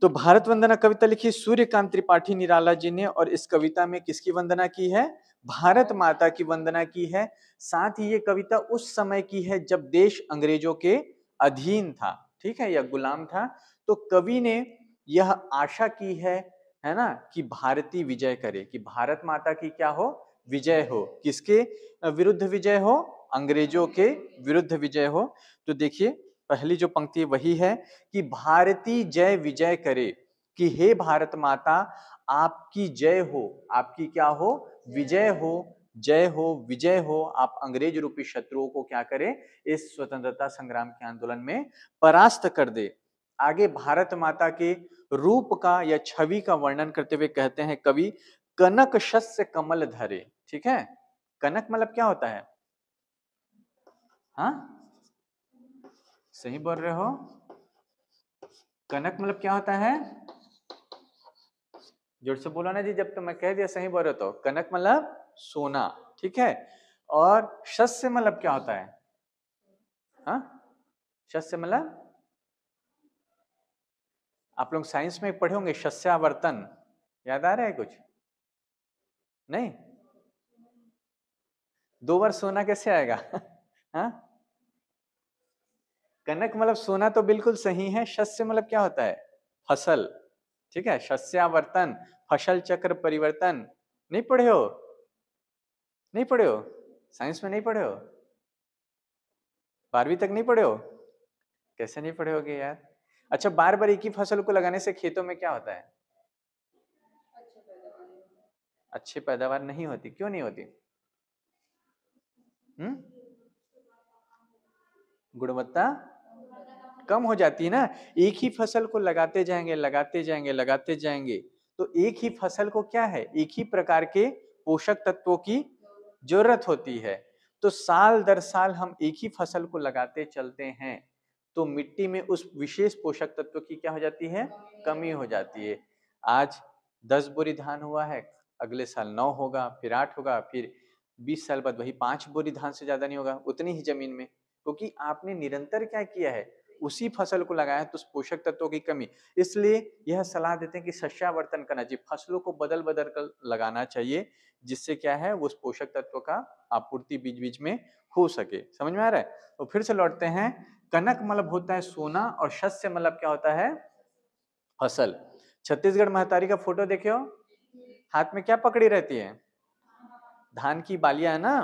तो भारत वंदना कविता लिखी सूर्यकांत त्रिपाठी निराला जी ने, और इस कविता में किसकी वंदना की है? भारत माता की वंदना की है। साथ ही ये कविता उस समय की है जब देश अंग्रेजों के अधीन था, ठीक है, या गुलाम था। तो कवि ने यह आशा की है ना, कि भारती विजय करे, कि भारत माता की क्या हो? विजय हो। किसके विरुद्ध विजय हो? अंग्रेजों के विरुद्ध विजय हो। तो देखिए पहली जो पंक्ति वही है कि भारती जय विजय करे, कि हे भारत माता आपकी जय हो, आपकी क्या हो? विजय हो, जय हो, विजय हो, आप अंग्रेज रूपी शत्रुओं को क्या करें? इस स्वतंत्रता संग्राम के आंदोलन में परास्त कर दे। आगे भारत माता के रूप का या छवि का वर्णन करते हुए कहते हैं कवि, कनक शस्य कमल धरे। ठीक है, कनक मतलब क्या होता है? हाँ, सही बोल रहे हो? कनक मतलब क्या होता है? जोर से बोलो ना जी, जब तो मैं कह दिया सही बोल रहे हो तो। कनक मतलब सोना, ठीक है। और शस्य मतलब क्या होता है? हाँ, शस्य मतलब आप लोग साइंस में पढ़े होंगे, शस्यावर्तन, याद आ रहा है कुछ? नहीं? 2 बार सोना कैसे आएगा? हाँ, कनक मतलब सोना तो बिल्कुल सही है। शस्य मतलब क्या होता है? फसल, ठीक है। शस्यावर्तन, फसल चक्र परिवर्तन। नहीं पढ़े हो? नहीं पढ़े हो? साइंस में नहीं पढ़े हो? 12वीं तक नहीं पढ़े हो? कैसे नहीं पढ़े होगे यार? अच्छा, बार बार एक ही फसल को लगाने से खेतों में क्या होता है? अच्छी पैदावार नहीं होती। क्यों नहीं होती? हम्म, गुणवत्ता कम हो जाती है ना। एक ही फसल को लगाते जाएंगे, लगाते जाएंगे, लगाते जाएंगे, तो एक ही फसल को क्या है? एक ही प्रकार के पोषक तत्वों की जरूरत होती है। तो साल दर साल हम एक ही फसल को लगाते चलते हैं, तो मिट्टी में उस विशेष पोषक तत्व की क्या हो जाती है? कमी हो जाती है। आज 10 बोरी धान हुआ है, अगले साल 9 होगा, फिर 8 होगा, फिर 20 साल बाद वही 5 बोरी धान से ज्यादा नहीं होगा उतनी ही जमीन में, क्योंकि आपने निरंतर क्या किया है? उसी फसल को लगाया है, तो उस पोषक तत्वों की कमी। इसलिए यह सलाह देते हैं कि शस्यावर्तन करना चाहिए, फसलों को बदल बदल कर लगाना चाहिए, जिससे क्या है, वो उस पोषक तत्व का आपूर्ति बीच बीच में हो सके। समझ में आ रहा है? तो फिर से लौटते हैं, कनक मतलब होता है सोना, और शस्य मतलब क्या होता है? फसल। छत्तीसगढ़ महतारी का फोटो देखे हो? हाथ में क्या पकड़ी रहती है? धान की बालियां है ना।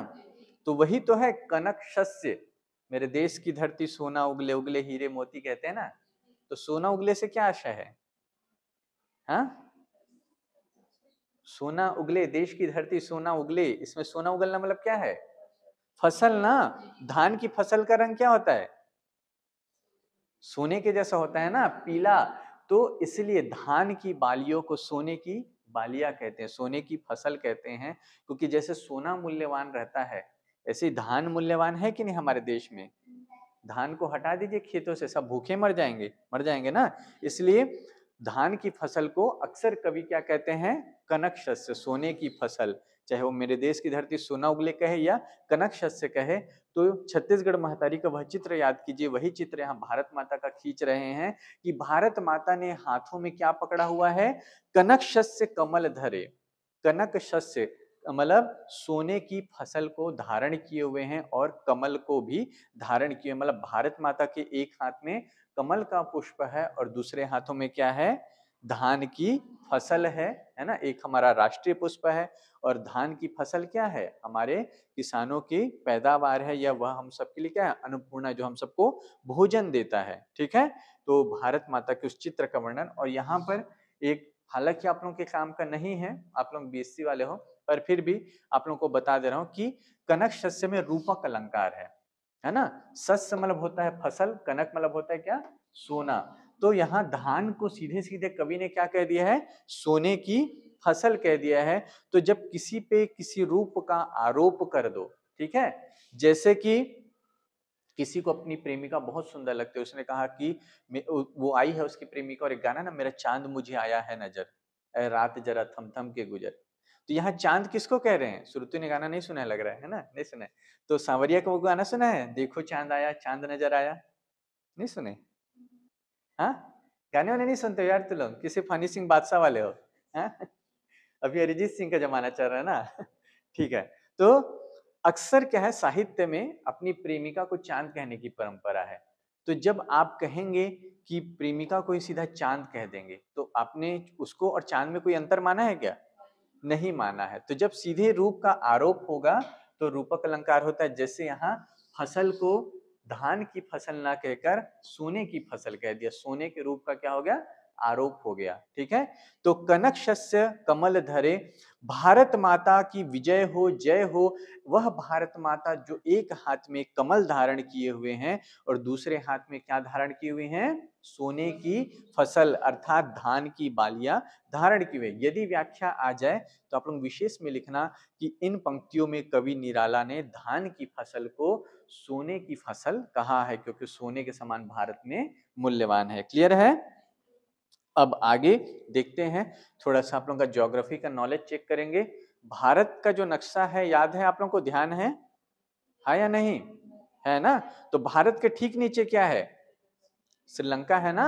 तो वही तो है कनक शस्य। मेरे देश की धरती सोना उगले, उगले हीरे मोती कहते हैं ना। तो सोना उगले से क्या आशा है? हाँ, सोना उगले, देश की धरती सोना उगले, इसमें सोना उगलना मतलब क्या है? फसल ना। धान की फसल का रंग क्या होता है? सोने के जैसा होता है ना, पीला। तो इसलिए धान की बालियों को सोने की बालियां कहते हैं, सोने की फसल कहते हैं, क्योंकि जैसे सोना मूल्यवान रहता है, ऐसे ही धान मूल्यवान है कि नहीं हमारे देश में? धान को हटा दीजिए खेतों से, सब भूखे मर जाएंगे ना। इसलिए धान की फसल को अक्सर कवि क्या कहते हैं? कनक शस्य, सोने की फसल। चाहे वो मेरे देश की धरती सोना उगले कहे या कनक शस्य कहे। तो छत्तीसगढ़ महतारी का वह चित्र याद कीजिए, वही चित्र यहाँ भारत माता का खींच रहे हैं, कि भारत माता ने हाथों में क्या पकड़ा हुआ है? कनक शस्य कमल धरे। कनक शस्य मतलब सोने की फसल को धारण किए हुए हैं, और कमल को भी धारण किए। मतलब भारत माता के एक हाथ में कमल का पुष्प है, और दूसरे हाथों में क्या है? धान की फसल है ना। एक हमारा राष्ट्रीय पुष्प है, और धान की फसल क्या है? हमारे किसानों की पैदावार है, या वह हम सबके लिए क्या है? अन्नपूर्णा, जो हम सबको भोजन देता है। ठीक है। तो भारत माता के उस चित्र का वर्णन, और यहाँ पर एक, हालांकि आप लोगों के काम का नहीं है, आप लोग बीएससी वाले हो, पर फिर भी आप लोगों को बता दे रहा हूं कि कनक शस्य में रूपक अलंकार है ना। शस्य मतलब होता है फसल, कनक मतलब होता है क्या? सोना। तो यहाँ धान को सीधे सीधे कवि ने क्या कह दिया है? सोने की फसल कह दिया है। तो जब किसी पे किसी रूप का आरोप कर दो, ठीक है, जैसे कि किसी को अपनी प्रेमिका बहुत सुंदर लगती है, उसने कहा कि वो आई है उसकी प्रेमिका, और एक गाना ना, मेरा चांद मुझे आया है नजर, ए रात जरा थम थम के गुजर। तो यहाँ चांद किसको कह रहे हैं? श्रुति ने गाना नहीं सुना है, लग रहा है ना, नहीं सुना है। तो सांवरिया का वो गाना सुना है, देखो चांद आया चांद नजर आया? नहीं सुने? हाँ, गाने वाने नहीं सुनते हो यार तुम लोग, किसी फनी सिंह बादशाह वाले हो? हैं? अभी अरिजीत सिंह का जमाना चल रहा है ना। ठीक है। तो अक्सर क्या है, साहित्य में अपनी प्रेमिका को चांद कहने की परंपरा है। तो जब आप कहेंगे कि प्रेमिका को ही सीधा चांद कह देंगे, तो आपने उसको और चांद में कोई अंतर माना है क्या? नहीं माना है। तो जब सीधे रूप का आरोप होगा तो रूपक अलंकार होता है। जैसे यहाँ फसल को धान की फसल ना कहकर सोने की फसल कह दिया, सोने के रूप का क्या हो गया? आरोप हो गया। ठीक है। तो कनक शस्य कमल धरे, भारत माता की विजय हो जय हो। वह भारत माता जो एक हाथ में कमल धारण किए हुए हैं और दूसरे हाथ में क्या धारण किए हुए हैं? सोने की फसल अर्थात धान की बालियां धारण की हुई। यदि व्याख्या आ जाए तो आप लोग विशेष में लिखना कि इन पंक्तियों में कवि निराला ने धान की फसल को सोने की फसल कहा है, क्योंकि सोने के समान भारत में मूल्यवान है। क्लियर है? अब आगे देखते हैं, थोड़ा सा आप लोगों का ज्योग्राफी का नॉलेज चेक करेंगे। भारत का जो नक्शा है याद है आप लोगों को? ध्यान है या नहीं? है ना? तो भारत के ठीक नीचे क्या है? श्रीलंका है ना?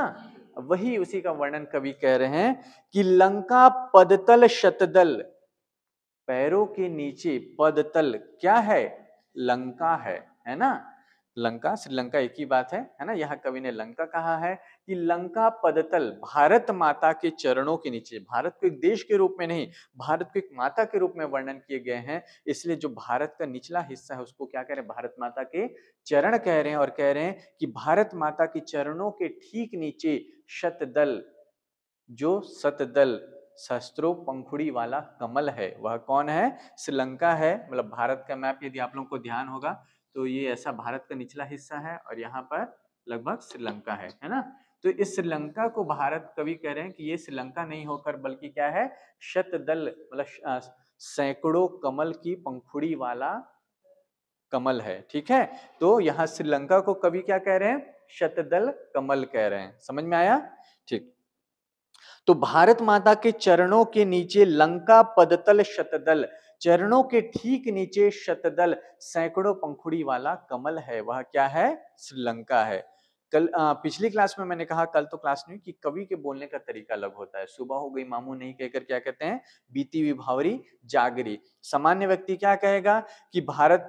वही उसी का वर्णन कवि कह रहे हैं कि लंका पदतल शतदल, पैरों के नीचे पदतल क्या है? लंका है ना? लंका श्रीलंका एक ही बात है ना? यहाँ कवि ने लंका कहा है कि लंका पदतल, भारत माता के चरणों के नीचे। भारत को एक देश के रूप में नहीं, भारत को एक माता के रूप में वर्णन किए गए हैं। इसलिए जो भारत का निचला हिस्सा है उसको क्या कह रहे हैं? भारत माता के चरण कह रहे हैं। और कह रहे हैं कि भारत माता के चरणों के ठीक नीचे शतदल, जो शतदल शस्त्रों पंखुड़ी वाला कमल है, वह कौन है? श्रीलंका है। मतलब भारत का मैप यदि आप लोगों को ध्यान होगा तो ये ऐसा भारत का निचला हिस्सा है और यहाँ पर लगभग श्रीलंका है ना? तो इस श्रीलंका को भारत कवि कह रहे हैं कि ये श्रीलंका नहीं होकर बल्कि क्या है? शतदल, मतलब सैकड़ों कमल की पंखुड़ी वाला कमल है। ठीक है। तो यहाँ श्रीलंका को कवि क्या कह रहे हैं? शतदल कमल कह रहे हैं। समझ में आया? ठीक। तो भारत माता के चरणों के नीचे लंका पदतल शतदल, चरणों के ठीक नीचे शतदल सैकड़ों पंखुड़ी वाला कमल है, वह क्या है? श्रीलंका है। कल पिछली क्लास में मैंने कहा, कल तो क्लास नहीं, कि कवि के बोलने का तरीका अलग होता है। सुबह हो गई मामू नहीं कहकर क्या कहते हैं? बीती विभावरी जागरी। सामान्य व्यक्ति क्या कहेगा कि भारत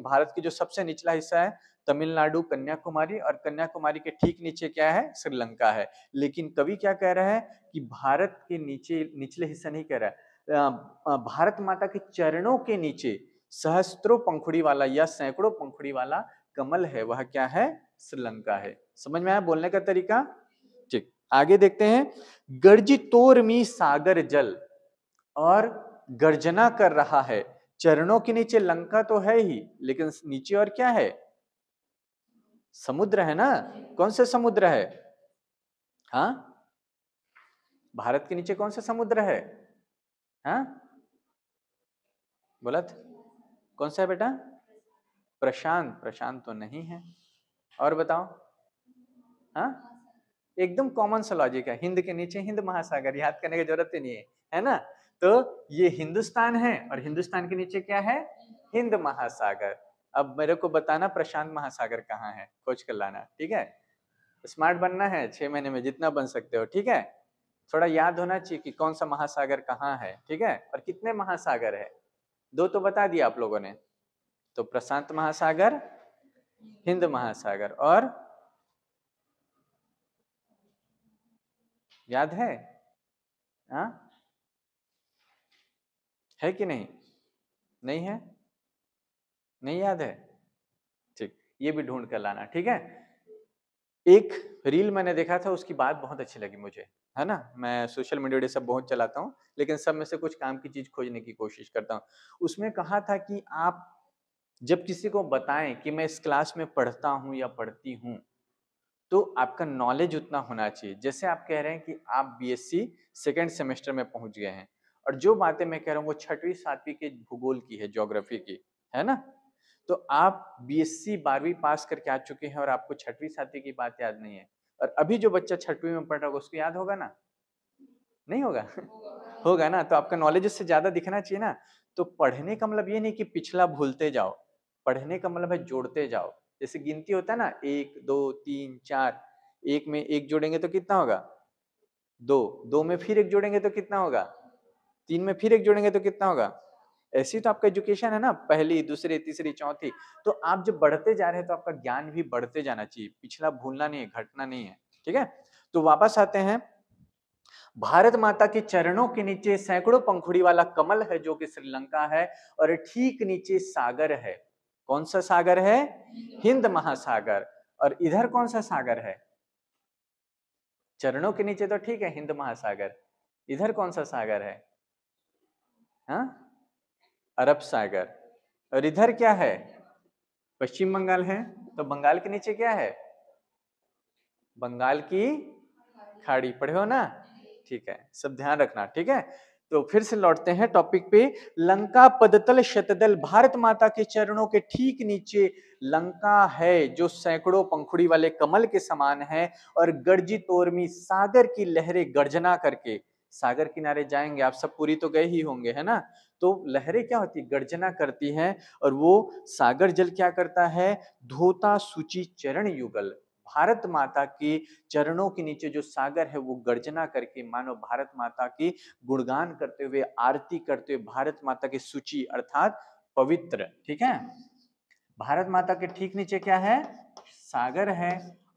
भारत की जो सबसे निचला हिस्सा है तमिलनाडु कन्याकुमारी, और कन्याकुमारी के ठीक नीचे क्या है? श्रीलंका है। लेकिन कवि क्या कह रहा है कि भारत के नीचे, निचले हिस्सा नहीं कह रहा है, भारत माता के चरणों के नीचे सहस्त्रों पंखुड़ी वाला या सैकड़ों पंखुड़ी वाला कमल है, वह क्या है? श्रीलंका है। समझ में आया बोलने का तरीका? ठीक। आगे देखते हैं। गर्जी तोर मी सागर जल, और गर्जना कर रहा है। चरणों के नीचे लंका तो है ही, लेकिन नीचे और क्या है? समुद्र है ना? कौन से समुद्र है? हाँ, भारत के नीचे कौन सा समुद्र है? हाँ, बोला था। कौन सा है बेटा? प्रशांत। प्रशांत तो नहीं है। और बताओ। हाँ, एकदम कॉमन सा लॉजिक है। हिंद के नीचे हिंद महासागर, याद करने की जरूरत ही नहीं है ना? तो ये हिंदुस्तान है और हिंदुस्तान के नीचे क्या है? हिंद महासागर। अब मेरे को बताना प्रशांत महासागर कहाँ है, खोज कर लाना। ठीक है। स्मार्ट बनना है 6 महीने में, जितना बन सकते हो। ठीक है। थोड़ा याद होना चाहिए कि कौन सा महासागर कहाँ है। ठीक है। और कितने महासागर है? 2 तो बता दिया आप लोगों ने। तो प्रशांत महासागर, हिंद महासागर, और याद है? हाँ, है कि नहीं? नहीं है? नहीं याद है? ठीक, ये भी ढूंढ कर लाना। ठीक है। एक रील मैंने देखा था, उसकी बात बहुत अच्छी लगी मुझे, है ना? मैं सोशल मीडिया सब बहुत चलाता हूँ, लेकिन सब में से कुछ काम की चीज खोजने की कोशिश करता हूँ। उसमें कहा था कि आप जब किसी को बताएं कि मैं इस क्लास में पढ़ता हूँ या पढ़ती हूँ, तो आपका नॉलेज उतना होना चाहिए। जैसे आप कह रहे हैं कि आप बीएससी सेकेंड सेमेस्टर में पहुंच गए हैं, और जो बातें मैं कह रहा हूँ वो 6वीं 7वीं के भूगोल की है, ज्योग्राफी की, है ना? तो आप बीएससी 12वीं पास करके आ चुके हैं और आपको 6वीं 7वीं की बात याद नहीं है, और अभी जो बच्चा 6वीं में पढ़ रहा होगा उसको याद होगा ना? नहीं होगा? होगा ना? तो आपका नॉलेज इससे ज्यादा दिखना चाहिए ना? तो पढ़ने का मतलब ये नहीं कि पिछला भूलते जाओ, पढ़ने का मतलब है जोड़ते जाओ। जैसे गिनती होता है ना, 1 2 3 4, एक में एक जोड़ेंगे तो कितना होगा? 2, 2 में फिर एक जोड़ेंगे तो कितना होगा? 3 में फिर एक जोड़ेंगे तो कितना होगा? ऐसी तो आपका एजुकेशन है ना, पहली, दूसरी, तीसरी, चौथी। तो आप जब बढ़ते जा रहे हैं तो आपका ज्ञान भी बढ़ते जाना चाहिए, पिछला भूलना नहीं है, घटना नहीं है। ठीक है, तो वापस आते हैं। भारत माता के चरणों के नीचे सैकड़ों पंखुड़ी वाला कमल है जो कि श्रीलंका है, और ठीक नीचे सागर है। कौन सा सागर है? हिंद महासागर। और इधर कौन सा सागर है? चरणों के नीचे तो ठीक है हिंद महासागर, इधर कौन सा सागर है? हाँ, अरब सागर। और इधर क्या है? पश्चिम बंगाल है। तो बंगाल के नीचे क्या है? बंगाल की खाड़ी। पढ़े हो ना? ठीक है, सब ध्यान रखना। ठीक है, तो फिर से लौटते हैं टॉपिक पे। लंका पदतल शतदल, भारत माता के चरणों के ठीक नीचे लंका है जो सैकड़ों पंखुड़ी वाले कमल के समान है, और गर्जित तोरमी सागर की लहरें गर्जना करके, सागर किनारे जाएंगे आप सब, पूरी तो गए ही होंगे है ना, तो लहरें क्या होती, गर्जना करती हैं, और वो सागर जल क्या करता है? धोता सूची चरण युगल। भारत माता की चरणों के नीचे जो सागर है वो गर्जना करके मानो भारत माता की गुणगान करते हुए, आरती करते हुए, भारत माता की सूची अर्थात पवित्र। ठीक है, भारत माता के ठीक नीचे क्या है? सागर है,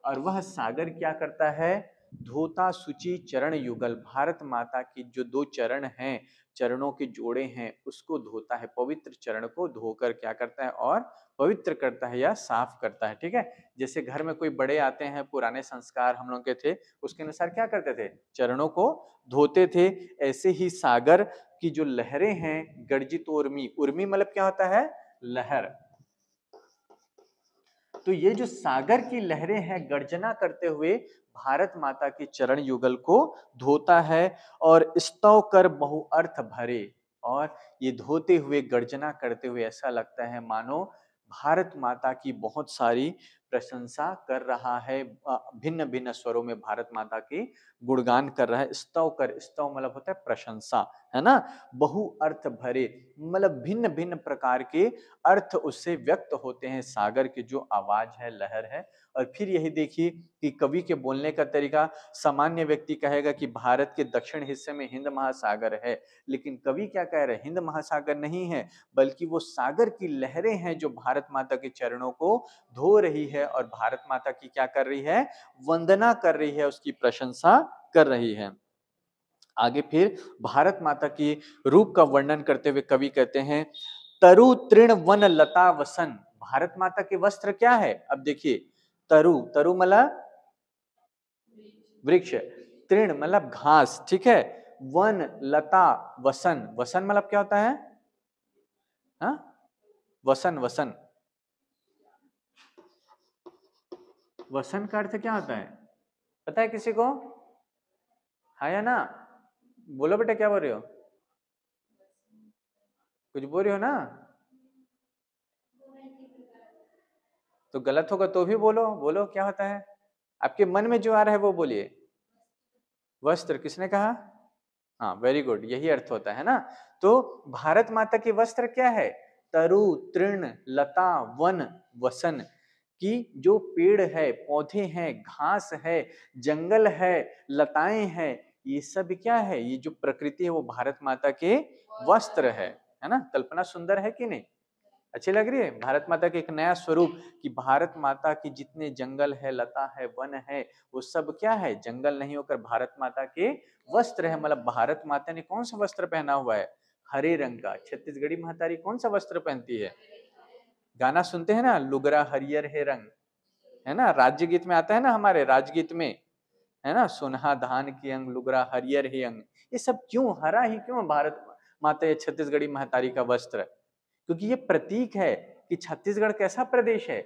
और वह सागर क्या करता है? धोता सूची चरण युगल, भारत माता की जो दो चरण हैं, चरणों के जोड़े हैं, उसको धोता है, पवित्र चरण को धोकर क्या करता है? और पवित्र करता है या साफ करता है। ठीक है, जैसे घर में कोई बड़े आते हैं, पुराने संस्कार हम लोग के थे, उसके अनुसार क्या करते थे? चरणों को धोते थे। ऐसे ही सागर की जो लहरें हैं, गर्जित उर्मी, उर्मी मतलब क्या होता है? लहर। तो ये जो सागर की लहरें हैं गर्जना करते हुए भारत माता के चरण युगल को धोता है, और स्तव कर बहुअर्थ भरे, और ये धोते हुए गर्जना करते हुए ऐसा लगता है मानो भारत माता की बहुत सारी प्रशंसा कर रहा है, भिन्न भिन्न स्वरों में भारत माता की गुणगान कर रहा है। स्तव कर, स्तव मतलब होता है प्रशंसा, है ना। बहु अर्थ भरे मतलब भिन्न भिन्न प्रकार के अर्थ उससे व्यक्त होते हैं, सागर की जो आवाज है, लहर है। और फिर यही देखिए कि कवि के बोलने का तरीका, सामान्य व्यक्ति कहेगा कि भारत के दक्षिण हिस्से में हिंद महासागर है, लेकिन कवि क्या कह रहे हैं? हिंद महासागर नहीं है, बल्कि वो सागर की लहरें हैं जो भारत माता के चरणों को धो रही है, और भारत माता की क्या कर रही है? वंदना कर रही है, उसकी प्रशंसा कर रही है। आगे फिर भारत माता की रूप का वर्णन करते हुए कवि कहते हैं, तरु तृण वन लता वसन। भारत माता के वस्त्र क्या है? अब देखिए, तरु, तरु मतलब वृक्ष, तृण मतलब घास, ठीक है, वन, लता, वसन, वसन मतलब क्या होता है? हा? वसन, वसन, वसन का अर्थ क्या होता है? पता है किसी को? हाँ या ना? बोलो बेटा, क्या बोल रहे हो? कुछ बोल रहे हो ना? तो गलत होगा तो भी बोलो, बोलो क्या होता है? आपके मन में जो आ रहा है वो बोलिए। वस्त्र, किसने कहा? हाँ, वेरी गुड, यही अर्थ होता है ना। तो भारत माता के वस्त्र क्या है? तरु, तृण, लता, वन, वसन, की जो पेड़ है, पौधे हैं, घास है, जंगल है, लताएं हैं, ये सब क्या है? ये जो प्रकृति है वो भारत माता के वस्त्र है ना। कल्पना सुंदर है कि नहीं? अच्छी लग रही है? भारत माता के एक नया स्वरूप कि भारत माता की जितने जंगल है, लता है, वन है, वो सब क्या है? जंगल नहीं होकर भारत माता के वस्त्र है। मतलब भारत माता ने कौन सा वस्त्र पहना हुआ है? हरे रंग का। छत्तीसगढ़ी महतारी कौन सा वस्त्र पहनती है? गाना सुनते हैं ना, लुगरा हरियर है रंग, है ना, राज्य गीत में आता है ना, हमारे राजगीत में, है ना, सुनहा धान की अंग, लुगरा हरियर है अंग। ये सब क्यों, हरा ही क्यों भारत माता या छत्तीसगढ़ी महतारी का वस्त्र? क्योंकि ये प्रतीक है कि छत्तीसगढ़ कैसा प्रदेश है?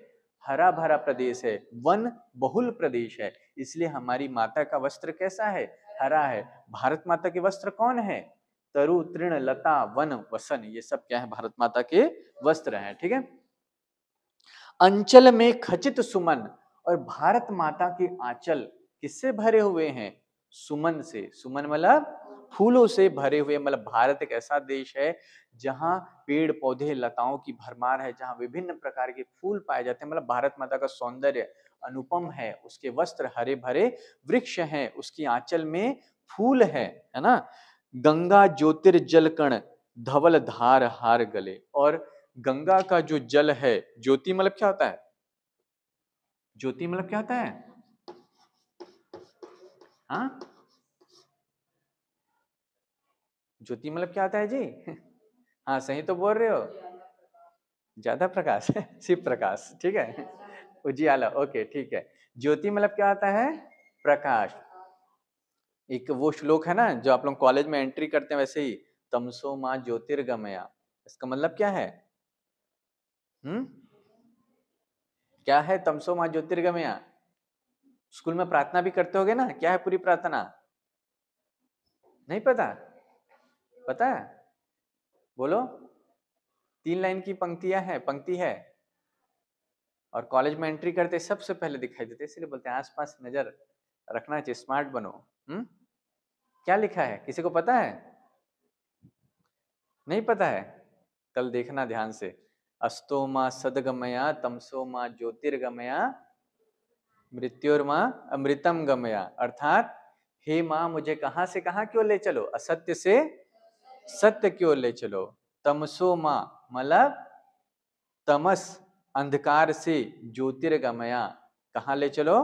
हरा भरा प्रदेश है, वन बहुल प्रदेश है, इसलिए हमारी माता का वस्त्र कैसा है? हरा है। भारत माता के वस्त्र कौन है? तरु, तृण, लता, वन, वसन, ये सब क्या है? भारत माता के वस्त्र हैं। ठीक है, अंचल में खचित सुमन, और भारत माता के आंचल किससे भरे हुए हैं? सुमन से। सुमन मतलब फूलों से भरे हुए। मतलब भारत एक ऐसा देश है जहां पेड़ पौधे लताओं की भरमार है, जहां विभिन्न प्रकार के फूल पाए जाते हैं। मतलब भारत माता का सौंदर्य अनुपम है, उसके वस्त्र हरे भरे वृक्ष हैं, उसकी आंचल में फूल है ना। गंगा ज्योतिर्जल कण धवल धार हार गले। और गंगा का जो जल है, ज्योति मतलब क्या होता है? ज्योति मतलब क्या होता है? हाँ, ज्योति मतलब क्या होता है जी? हाँ सही तो बोल रहे हो, ज्यादा प्रकाश शिव प्रकाश, ठीक है, उजियाला, ओके ठीक है। ज्योति मतलब क्या होता है? प्रकाश। एक वो श्लोक है ना जो आप लोग कॉलेज में एंट्री करते हैं वैसे ही, तमसो माँ ज्योतिर्गमया, इसका मतलब क्या है? हम्म, क्या है तमसो माँ ज्योतिर्गमया? स्कूल में प्रार्थना भी करते होगे ना, क्या है पूरी प्रार्थना? नहीं पता? पता है? बोलो। 3 लाइन की पंक्तियां है, पंक्ति है, और कॉलेज में एंट्री करते सबसे पहले दिखाई देते, इसलिए बोलते हैं आसपास नजर रखना चाहिए, स्मार्ट बनो। क्या लिखा है, किसी को पता है? नहीं पता है? कल देखना ध्यान से। अस्तो माँ सदगमया तमसो माँ ज्योतिर्गमया मृत्युर्मा अमृतम गमया, अर्थात हे माँ मुझे कहां से कहां क्यों ले चलो, असत्य से सत्य क्यों ले चलो। तमसो माँ मतलब तमस अंधकार से, ज्योतिर्गमया कहाँ ले चलो,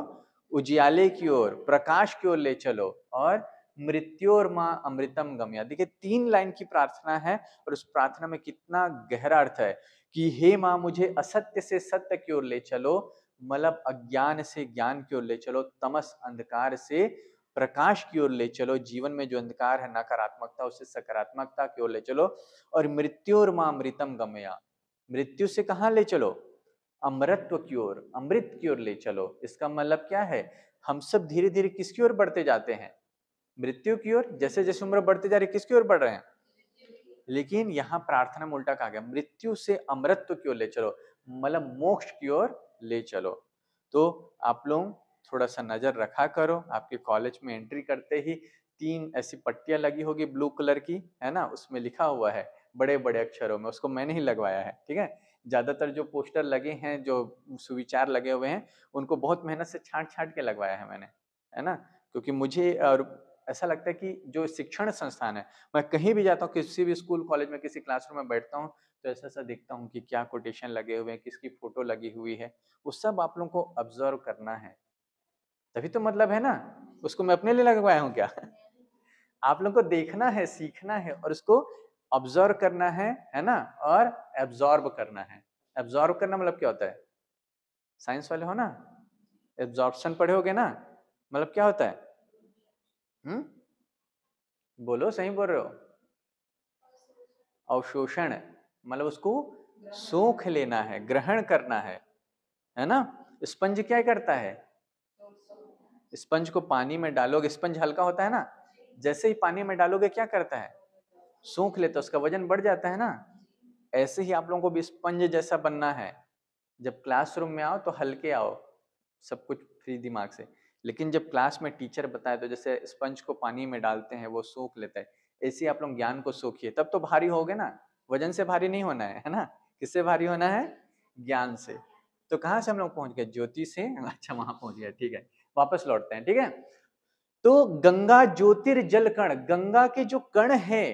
उजियाले की ओर, प्रकाश की ओर ले चलो, और मृत्योर माँ अमृतम गमया। देखिए 3 लाइन की प्रार्थना है, और उस प्रार्थना में कितना गहरा अर्थ है कि हे माँ मुझे असत्य से सत्य की ओर ले चलो, मतलब अज्ञान से ज्ञान की ओर ले चलो, तमस अंधकार से प्रकाश की ओर ले चलो, जीवन में जो अंधकार है नकारात्मकता उससे सकारात्मकता की ओर ले चलो, और मृत्योर माँ अमृतम गमया, मृत्यु से कहां ले चलो, अमरत्व की ओर, अमृत की ओर ले चलो। इसका मतलब क्या है, हम सब धीरे धीरे किसकी ओर बढ़ते जाते हैं, मृत्यु की ओर। जैसे जैसे उम्र बढ़ते जा रही है किसकी ओर बढ़ रहे हैं, लेकिन यहाँ प्रार्थना में उल्टा कहा गया, मृत्यु से अमरत्व की ओर ले चलो, मतलब मोक्ष की ओर ले चलो। तो आप लोग थोड़ा सा नजर रखा करो, आपके कॉलेज में एंट्री करते ही 3 ऐसी पट्टियां लगी होगी ब्लू कलर की, है ना, उसमें लिखा हुआ है बड़े बड़े अक्षरों में, उसको मैंने ही लगवाया है, ठीक है। ज्यादातर जो पोस्टर लगे हैं, जो सुविचार लगे हुए हैं, उनको बहुत मेहनत से छांट छांट के लगवाया है मैंने, है ना, क्योंकि मुझे और ऐसा लगता है कि जो शिक्षण संस्थान है, मैं कहीं भी जाता हूँ, किसी भी स्कूल कॉलेज में किसी क्लासरूम में बैठता हूँ, तो ऐसा ऐसा देखता हूँ कि क्या कोटेशन लगे हुए हैं, किसकी फोटो लगी हुई है, वो सब आप लोगों को ऑब्जर्व करना है, तभी तो मतलब है ना। उसको मैं अपने लिए लगवाया हूँ क्या? आप लोग को देखना है, सीखना है, और उसको ऑब्जर्व करना है ना, और एब्जॉर्ब करना है। एब्जॉर्ब करना मतलब क्या होता है, साइंस वाले हो ना, एब्जॉर्प्शन पढ़े होगे ना, मतलब क्या होता है? हम्म, बोलो, सही बोल रहे हो। अवशोषण मतलब उसको सोख लेना है, ग्रहण करना है ना। स्पंज क्या करता है, स्पंज को पानी में डालोगे, स्पंज हल्का होता है ना, जैसे ही पानी में डालोगे क्या करता है, सोख लेता है, उसका वजन बढ़ जाता है ना। ऐसे ही आप लोगों को भी स्पंज जैसा बनना है। जब क्लासरूम में आओ तो हल्के आओ, सब कुछ फ्री दिमाग से, लेकिन जब क्लास में टीचर बताए तो जैसे स्पंज को पानी में डालते हैं वो सोख लेता है, ऐसे आप लोग ज्ञान को सोखिए, तब तो भारी होगे ना। वजन से भारी नहीं होना है ना, किससे भारी होना है, ज्ञान से। तो कहाँ से हम लोग पहुंच गए, ज्योति से, अच्छा वहां पहुंच गए, ठीक है, वापस लौटते हैं, ठीक है। तो गंगा ज्योतिर्जल कण, गंगा के जो कण है,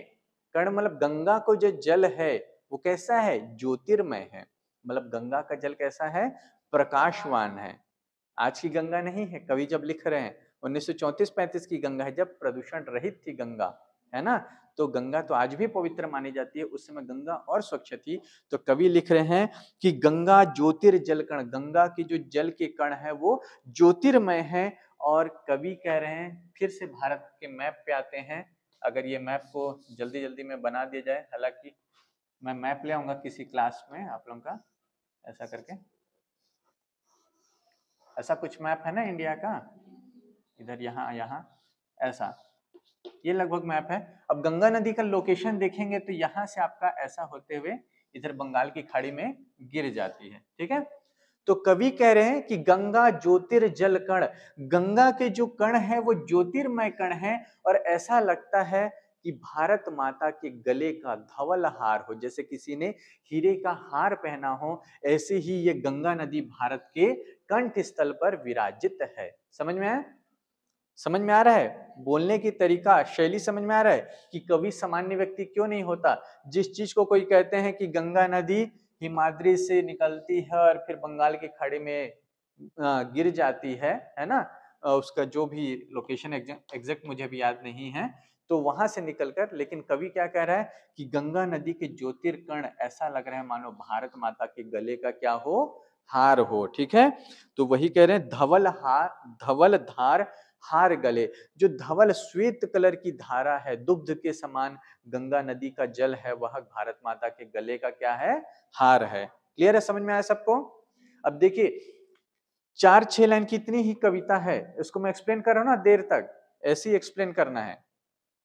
कण मतलब गंगा को जो जल है वो कैसा है, ज्योतिर्मय है, मतलब गंगा का जल कैसा है, प्रकाशवान है। आज की गंगा नहीं है, कवि जब लिख रहे हैं 1934-35 की गंगा है, जब प्रदूषण रहित थी गंगा, है ना। तो गंगा तो आज भी पवित्र मानी जाती है, उस समय गंगा और स्वच्छ थी। तो कवि लिख रहे हैं कि गंगा ज्योतिर्जल कण, गंगा की जो जल के कण है वो ज्योतिर्मय है। और कवि कह रहे हैं, फिर से भारत के मैप पे आते हैं, अगर ये मैप को जल्दी जल्दी में बना दिया जाए, हालांकि मैं मैप ले आऊंगा किसी क्लास में आप लोगों का, ऐसा करके, ऐसा कुछ मैप है ना इंडिया का, इधर यहाँ यहाँ ऐसा, ये लगभग मैप है। अब गंगा नदी का लोकेशन देखेंगे तो यहाँ से आपका ऐसा होते हुए इधर बंगाल की खाड़ी में गिर जाती है, ठीक है। तो कवि कह रहे हैं कि गंगा ज्योतिर्जल कण, गंगा के जो कण है वो ज्योतिर्मय कण है, और ऐसा लगता है कि भारत माता के गले का धवल हार हो, जैसे किसी ने हीरे का हार पहना हो, ऐसे ही ये गंगा नदी भारत के कंठ स्थल पर विराजित है। समझ में आया? समझ में आ रहा है? बोलने की तरीका, शैली समझ में आ रहा है कि कवि सामान्य व्यक्ति क्यों नहीं होता। जिस चीज को कोई कहते हैं कि गंगा नदी हिमाद्री से निकलती है और फिर बंगाल की खाड़ी में गिर जाती है ना, उसका जो भी लोकेशन एग्जैक्ट मुझे भी याद नहीं है, तो वहां से निकलकर, लेकिन कवि क्या कह रहा है कि गंगा नदी के ज्योतिर्कण ऐसा लग रहा है मानो भारत माता के गले का क्या हो, हार हो। ठीक है, तो वही कह रहे हैं धवल हार, धवल धार हार गले। जो धवल श्वेत कलर की धारा है, दुग्ध के समान गंगा नदी का जल है, वह भारत माता के गले का क्या है, हार है। क्लियर है? समझ में आया सबको? अब देखिए 4-6 लाइन की इतनी ही कविता है, इसको मैं एक्सप्लेन कर रहा हूं ना देर तक, ऐसे ही एक्सप्लेन करना है।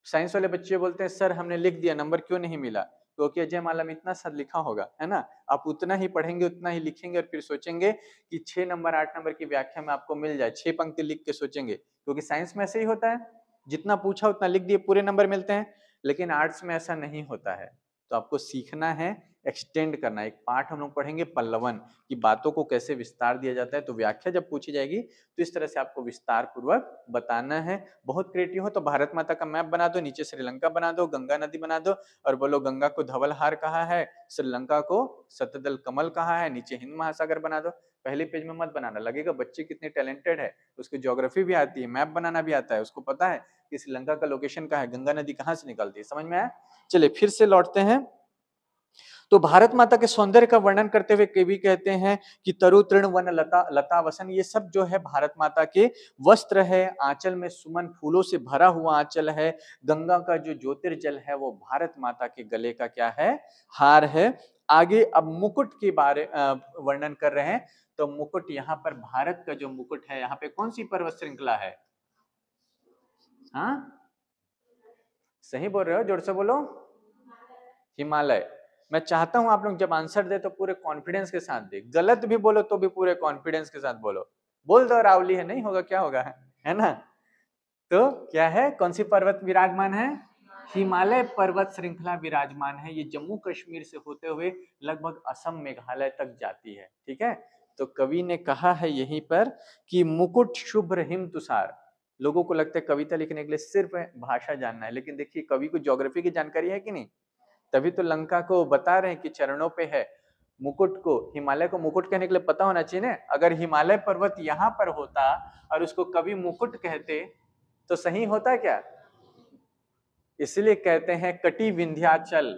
साइंस वाले बच्चे बोलते हैं सर हमने लिख दिया, नंबर क्यों नहीं मिला? क्योंकि अजय माला में इतना सा लिखा होगा, है ना, आप उतना ही पढ़ेंगे, उतना ही लिखेंगे और फिर सोचेंगे कि 6 नंबर 8 नंबर की व्याख्या में आपको मिल जाए, 6 पंक्ति लिख के सोचेंगे, क्योंकि साइंस में ऐसे ही होता है, जितना पूछा उतना लिख दिए, पूरे नंबर मिलते हैं। लेकिन आर्ट्स में ऐसा नहीं होता है, तो आपको सीखना है, एक्सटेंड करना। एक पार्ट हम लोग पढ़ेंगे पल्लवन की, बातों को कैसे विस्तार दिया जाता है, तो व्याख्या जब पूछी जाएगी तो इस तरह से आपको विस्तार पूर्वक बताना है। बहुत क्रिएटिव हो तो भारत माता का मैप बना दो, नीचे श्रीलंका बना दो, गंगा नदी बना दो और बोलो गंगा को धवलहार कहा है, श्रीलंका को शतदल कमल कहा है, नीचे हिंद महासागर बना दो। पहले पेज में मत बनाना, लगेगा बच्चे कितने टैलेंटेड है, उसको ज्योग्राफी भी आती है, मैप बनाना भी आता है, उसको पता है कि श्रीलंका का लोकेशन कहाँ है, गंगा नदी कहाँ से निकलती है। समझ में आया? चलिए फिर से लौटते हैं। तो भारत माता के सौंदर्य का वर्णन करते हुए कवि कहते हैं कि तरु तृण वन लता लता वसन, ये सब जो है भारत माता के वस्त्र है, आंचल में सुमन फूलों से भरा हुआ आंचल है, गंगा का जो ज्योतिर्जल है वो भारत माता के गले का क्या है, हार है। आगे अब मुकुट के बारे वर्णन कर रहे हैं, तो मुकुट यहाँ पर भारत का जो मुकुट है, यहाँ पे कौन सी पर्वत श्रृंखला है? हाँ सही बोल रहे हो, जोर से बोलो। हिमालय। मैं चाहता हूं आप लोग जब आंसर दे तो पूरे कॉन्फिडेंस के साथ दे, गलत भी बोलो तो भी पूरे कॉन्फिडेंस के साथ बोलो। बोल दो रावली है, नहीं होगा क्या होगा, है ना? तो क्या है, कौन सी पर्वत विराजमान है? हिमालय पर्वत श्रृंखला विराजमान है। ये जम्मू कश्मीर से होते हुए लगभग असम मेघालय तक जाती है। ठीक है, तो कवि ने कहा है यहीं पर कि मुकुट शुभ्र हिम तुषार। लोगों को लगता है कविता लिखने के लिए सिर्फ भाषा जानना है, लेकिन देखिए कवि को ज्योग्राफी की जानकारी है कि नहीं, तभी तो लंका को बता रहे हैं कि चरणों पे है। मुकुट को, हिमालय को मुकुट कहने के लिए पता होना चाहिए ना। अगर हिमालय पर्वत यहाँ पर होता और उसको कभी मुकुट कहते तो सही होता क्या? इसलिए कहते हैं कटी विंध्याचल,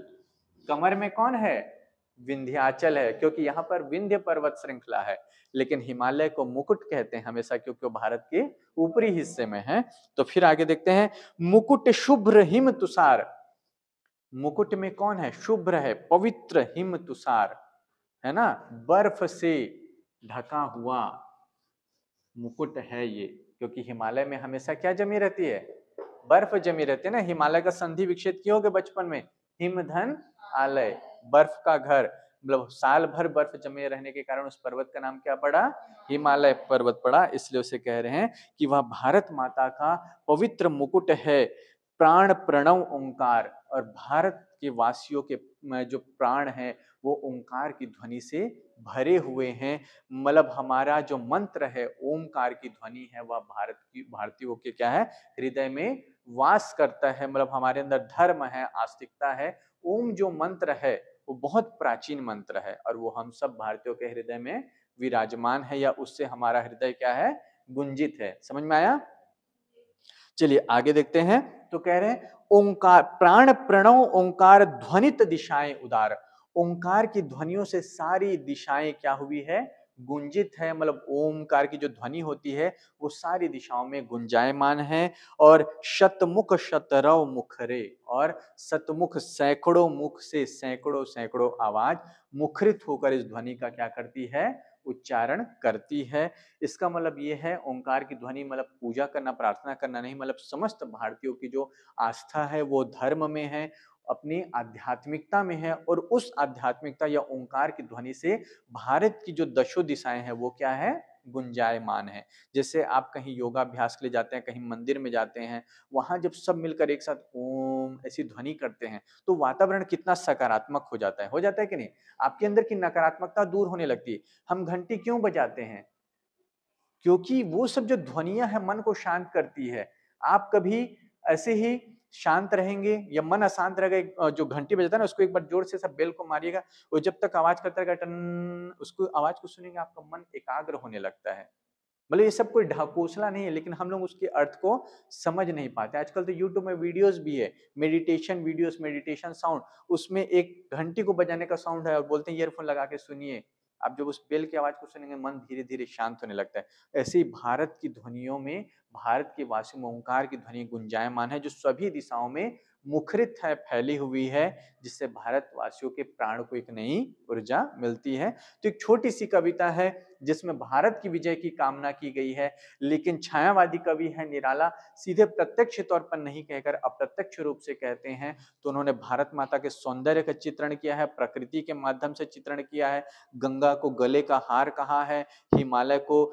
कमर में कौन है? विंध्याचल है, क्योंकि यहाँ पर विंध्य पर्वत श्रृंखला है। लेकिन हिमालय को मुकुट कहते हैं हमेशा, क्योंकि वो भारत के ऊपरी हिस्से में है। तो फिर आगे देखते हैं, मुकुट शुभ्र हिम तुषार। मुकुट में कौन है? शुभ्र है, पवित्र हिम तुषार, है ना, बर्फ से ढका हुआ मुकुट है ये। क्योंकि हिमालय में हमेशा क्या जमी रहती है? बर्फ जमी रहती है ना। हिमालय का संधि विच्छेद किए होगे बचपन में, हिमधन आलय, बर्फ का घर, मतलब साल भर बर्फ जमे रहने के कारण उस पर्वत का नाम क्या पड़ा? हिमालय पर्वत पड़ा। इसलिए उसे कह रहे हैं कि वह भारत माता का पवित्र मुकुट है, प्राण प्रणव ओंकार। और भारत के वासियों के जो प्राण है वो ओंकार की ध्वनि से भरे हुए हैं। मतलब हमारा जो मंत्र है, ओमकार की ध्वनि है, वह भारत की, भारतीयों के क्या है, हृदय में वास करता है। मतलब हमारे अंदर धर्म है, आस्तिकता है। ओम जो मंत्र है वो बहुत प्राचीन मंत्र है और वो हम सब भारतीयों के हृदय में विराजमान है, या उससे हमारा हृदय क्या है, गुंजित है। समझ में आया? चलिए आगे देखते हैं। तो कह रहे हैं ओंकार प्राण प्रणव ओंकार ध्वनित दिशाएं उदार। ओंकार की ध्वनियों से सारी दिशाएं क्या हुई है? गुंजित है। मतलब ओमकार की जो ध्वनि होती है वो सारी दिशाओं में गुंजायमान है। और शतमुख शतरव मुखरे, और शतमुख सैकड़ों मुख से सैकड़ों सैकड़ों आवाज मुखरित होकर इस ध्वनि का क्या करती है? उच्चारण करती है। इसका मतलब ये है ओंकार की ध्वनि मतलब पूजा करना, प्रार्थना करना नहीं, मतलब समस्त भारतीयों की जो आस्था है वो धर्म में है, अपनी आध्यात्मिकता में है। और उस आध्यात्मिकता या ओंकार की ध्वनि से भारत की जो दशो दिशाएं हैं वो क्या है? गुंजायमान है। जैसे आप कहीं योगाभ्यास के लिए जाते हैं, कहीं मंदिर में जाते हैं, वहां जब सब मिलकर एक साथ ओम ऐसी ध्वनि करते हैं तो वातावरण कितना सकारात्मक हो जाता है कि नहीं? आपके अंदर की नकारात्मकता दूर होने लगती है। हम घंटी क्यों बजाते हैं? क्योंकि वो सब जो ध्वनियां है मन को शांत करती है। आप कभी ऐसे ही शांत रहेंगे या मन अशांत रहेगा, जो घंटी बजाता है ना उसको एक बार जोर से सब बेल को मारिएगा, वो जब तक आवाज करता रहेगा टन, उसको आवाज को सुनेंगे आपका मन एकाग्र होने लगता है। मतलब ये सब कोई ढकोसला नहीं है, लेकिन हम लोग उसके अर्थ को समझ नहीं पाते। आजकल तो यूट्यूब में वीडियोस भी है, मेडिटेशन वीडियोस, मेडिटेशन साउंड, उसमें एक घंटी को बजाने का साउंड है और बोलते हैं ईयरफोन लगा के सुनिए। आप जब उस बेल की आवाज को सुनेंगे मन धीरे धीरे शांत होने लगता है। ऐसे ही भारत की ध्वनियों में, भारत के वासियों में ओंकार की ध्वनि गुंजायमान है, जो सभी दिशाओं में मुखरित है, फैली हुई है, जिससे भारतवासियों के प्राण को एक नई ऊर्जा मिलती है। तो एक छोटी सी कविता है जिसमें भारत की विजय की कामना की गई है, लेकिन छायावादी कवि है निराला, सीधे प्रत्यक्ष तौर पर नहीं कहकर अप्रत्यक्ष रूप से कहते हैं। तो उन्होंने भारत माता के सौंदर्य का चित्रण किया है, प्रकृति के माध्यम से चित्रण किया है, गंगा को गले का हार कहा है, हिमालय को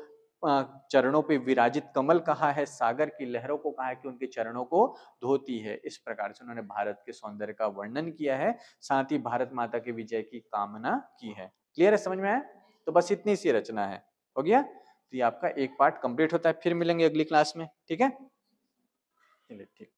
चरणों पे विराजित कमल कहा है, सागर की लहरों को कहा है कि उनके चरणों को धोती है। इस प्रकार से उन्होंने भारत के सौंदर्य का वर्णन किया है, साथ ही भारत माता के विजय की कामना की है। क्लियर है, समझ में आया? तो बस इतनी सी रचना है, हो गया। तो ये आपका एक पार्ट कंप्लीट होता है, फिर मिलेंगे अगली क्लास में, ठीक है? चलिए ठीक।